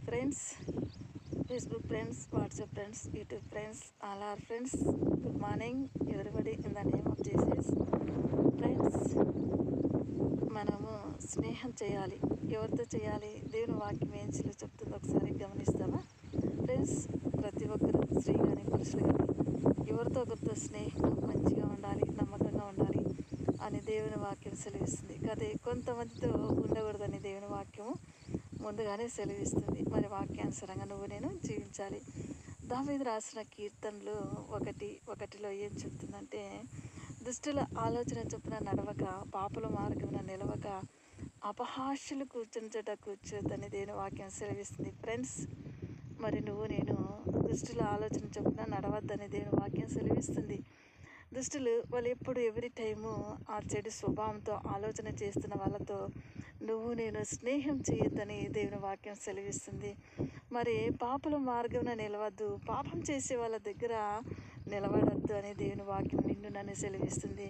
friends, Facebook friends, WhatsApp friends, YouTube friends, all our friends. Good morning, everybody, in the name of Jesus. Friends, మనము స్నేహం చేయాలి. ఎవరితో చేయాలి? దేవుని వాక్యం ఏం చెప్తుందో ఒకసారి గమనిస్తామా? ఫ్రెండ్స్, ప్రతి ఒక్కరు స్త్రీ కానీ పురుషులు కానీ ఎవరితో ఒకరితో స్నేహం మంచిగా ఉండాలి, నమ్మకంగా ఉండాలి అని దేవుని వాక్యం సెలవిస్తుంది. కానీ కొంతమందితో ఉండకూడదని దేవుని వాక్యము ముందుగానే సెలవిస్తుంది. మరి వాక్యానుసారంగా నేను జీవించాలి. దావీదు రాసిన కీర్తనలు ఒకటిలో ఏం చెప్తుందంటే, దుష్టుల ఆలోచన చొప్పున నడవక, పాపుల మార్గమున నిలవక, అపహాస్యులు కూర్చుని చోట కూర్చోద్దని దేవుని వాక్యం సెలవిస్తుంది. ఫ్రెండ్స్, మరి నేను దుష్టుల ఆలోచన చొప్పున నడవద్దని దేవుని వాక్యం సెలవిస్తుంది. దుష్టులు వాళ్ళు ఎప్పుడు ఎవ్రీ టైము ఆ చెడు స్వభావంతో ఆలోచన చేస్తున్న వాళ్ళతో నేను స్నేహం చేయొద్దని దేవుని వాక్యం సెలవిస్తుంది. మరి పాపల మార్గంలో నిలవద్దు, పాపం చేసే వాళ్ళ దగ్గర నిలబడద్దు అని దేవుని వాక్యం నన్ను సెలవిస్తుంది.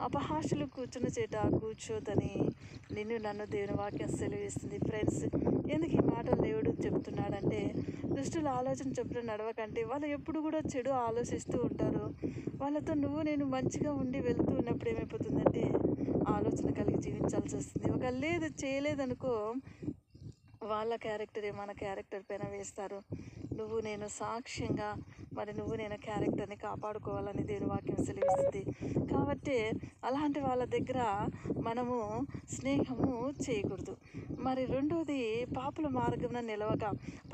అపహాస్యులు కూర్చున్న చేట కూర్చోదని నన్ను దేవుని వాక్యం సెలవిస్తుంది. ఫ్రెండ్స్, ఎందుకు ఈ మాటలు దేవుడు చెప్తున్నాడంటే, దుష్టుల ఆలోచన చెప్పులు నడవకంటే వాళ్ళు ఎప్పుడు కూడా చెడు ఆలోచిస్తూ ఉంటారు. వాళ్ళతో నేను మంచిగా ఉండి వెళ్తూ ఉన్నప్పుడు ఏమైపోతుందంటే ఆలోచన కలిగి జీవించాల్సి వస్తుంది. ఒకవేళ లేదు చేయలేదనుకో, వాళ్ళ క్యారెక్టరే మన క్యారెక్టర్ పైన వేస్తారు. నేను సాక్ష్యంగా మరి నేను క్యారెక్టర్ని కాపాడుకోవాలని దేవుని వాక్యం సెలవిస్తుంది. కాబట్టి అలాంటి వాళ్ళ దగ్గర మనము స్నేహము చేయకూడదు. మరి రెండోది, పాపుల మార్గంలో నిలవక,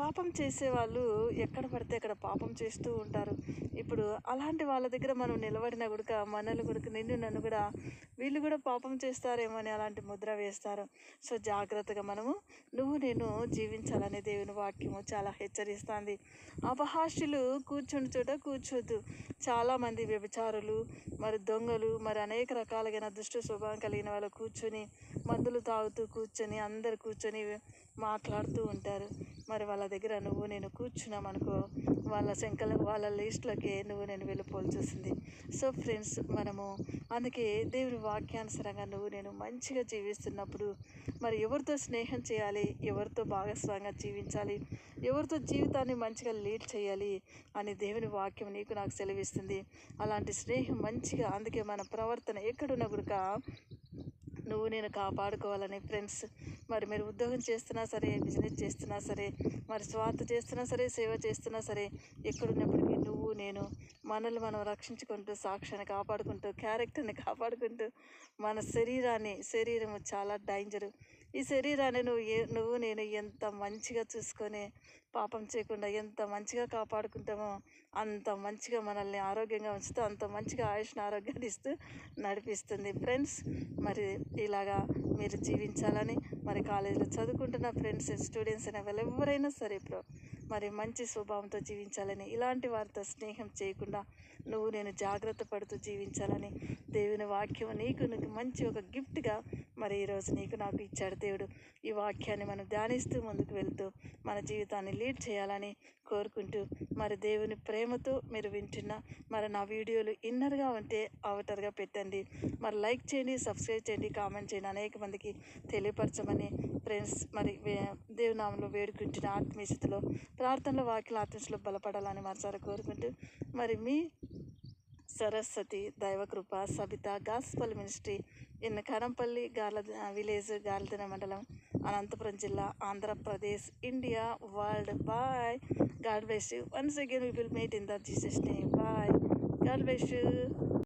పాపం చేసేవాళ్ళు ఎక్కడ పడితే అక్కడ పాపం చేస్తూ ఉంటారు. ఇప్పుడు అలాంటి వాళ్ళ దగ్గర మనం నిలబడినా కూడా మనల్ని కూడా నన్ను కూడా వీళ్ళు కూడా పాపం చేస్తారేమో అని అలాంటి ముద్ర వేస్తారు. సో జాగ్రత్తగా మనము నేను జీవించాలని దేవుని వాక్యము చాలా హెచ్చరిస్తుంది. అపహాస్యులు కూర్చుని చోట కూర్చోద్దు. చాలామంది వ్యభిచారులు, మరి దొంగలు, మరి అనేక రకాలైన దుష్ట స్వభావం కలిగిన వాళ్ళు కూర్చొని మందులు తాగుతూ కూర్చొని అందరు కూర్చొని మాట్లాడుతూ ఉంటారు. మరి వాళ్ళ దగ్గర నేను కూర్చున్నామనుకో, వాళ్ళ వాళ్ళ లిస్టులకి నేను వెళ్ళిపోవాల్సి వస్తుంది. సో ఫ్రెండ్స్, మనము అందుకే దేవుని వాక్యానుసారంగా నేను మంచిగా జీవిస్తున్నప్పుడు మరి ఎవరితో స్నేహం చేయాలి, ఎవరితో భాగస్వామ్యంగా జీవించాలి, ఎవరితో జీవితాన్ని మంచిగా లీడ్ చేయాలి అని దేవుని వాక్యం నాకు సెలవిస్తుంది. అలాంటి స్నేహం మంచిగా, అందుకే మన ప్రవర్తన ఎక్కడున్నా కూడా నేను కాపాడుకోవాలని. ఫ్రెండ్స్, మరి మీరు ఉద్యోగం చేస్తున్నా సరే, బిజినెస్ చేస్తున్నా సరే, మరి స్వార్థ చేస్తున్నా సరే, సేవ చేస్తున్నా సరే, ఎక్కడున్నప్పటికీ నేను మనల్ని మనం రక్షించుకుంటూ, సాక్ష్యాన్ని కాపాడుకుంటూ, క్యారెక్టర్ని కాపాడుకుంటూ, మన శరీరము చాలా డేంజరు. ఈ శరీరాన్ని నేను ఎంత మంచిగా చూసుకొని పాపం చేయకుండా ఎంత మంచిగా కాపాడుకుంటామో అంత మంచిగా మనల్ని ఆరోగ్యంగా ఉంచుతూ, అంత మంచిగా ఆయుష్ని ఆరోగ్యాన్ని ఇస్తూ నడిపిస్తుంది. ఫ్రెండ్స్, మరి ఇలాగా మీరు జీవించాలని, మరి కాలేజీలో చదువుకుంటున్న ఫ్రెండ్స్, స్టూడెంట్స్ అయినా వాళ్ళు ఎవరైనా సరే మరి మంచి స్వభావంతో జీవించాలని, ఇలాంటి వారితో స్నేహం చేయకుండా నేను జాగ్రత్త పడుతూ జీవించాలని దేవుని వాక్యం నీకు మంచి ఒక గిఫ్ట్గా మరి ఈరోజు నాకు ఇచ్చాడు దేవుడు. ఈ వాక్యాన్ని మనం ధ్యానిస్తూ ముందుకు వెళ్తూ మన జీవితాన్ని లీడ్ చేయాలని కోరుకుంటూ, మరి దేవుని ప్రేమతో మీరు వింటున్న మరి నా వీడియోలు ఇన్నర్గా ఉంటే అవుటర్గా పెట్టండి. మరి లైక్ చేయండి, సబ్స్క్రైబ్ చేయండి, కామెంట్ చేయండి, అనేక మందికి తెలియపరచమని ఫ్రెండ్స్ మరి దేవునామంలో వేడుకుంటున్న ఆత్మీయతలో ప్రార్థనలో వాక్యాల ఆత్మీయతలో బలపడాలని మరోసారి కోరుకుంటూ, మరి మీ Saraswati దైవకృప Sabitha gospel ministry in కరంపల్లి village, Garladinne మండలం, అనంతపురం జిల్లా, Andhra Pradesh, India, world. Bye. God bless you. Once again we will meet in the Jesus name. Bye. God bless you.